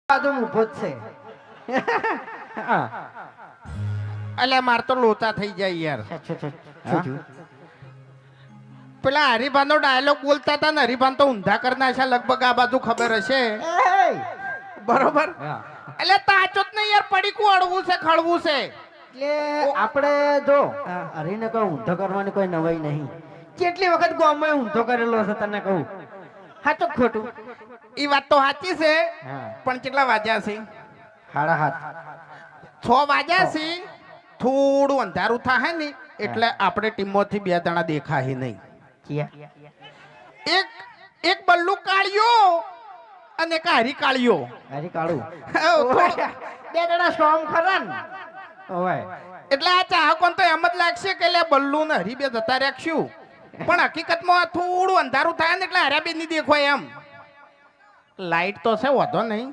બાજુ ઊભો જ છે. અલ્યા માર તો લોચા થઈ જાય યાર. શું થયું? પેલા હરિભાન નો ડાયલોગ બોલતા હતા ને, હરિભાન તો ઊંધા કરી નાખ્યા લગભગ. આ બાજુ ખબર હશે બરોબર. એટલે તાચો જ નહીં યાર, પડીકું અડવું છે, ખળવું છે. એટલે આપણે જો હરીને કોઈ ઊંધો કરવાની કોઈ નવાઈ નહીં. કેટલી વખત ગામમાં ઊંધો કરેલો છે તને કહું. સાચું ખોટું? ઈ વાત તો સાચી છે, પણ કેટલા વાગ્યા છે? 7:30. 6 વાગ્યા છે. થોડું અંધારું થાય ને એટલે આપણે ટીમોથી 2 જણા દેખાય નહીં. એક બલ્લુ કાળિયો અને એક હરી કાળિયો. હરી કાળું 2 જણા સ્ટ્રોંગ ખરા ને. ઓય એટલે આ ચાહકોને તો એમ જ લાગશે કે લે બલ્લુ ને હરી 2 જતા રાખશું, પણ હકીકતમાં થોડું અંધારું થાય ને એટલે હર્યા 2 ની દેખાય એમ. લાઈટ તો છે, વધો નહીં.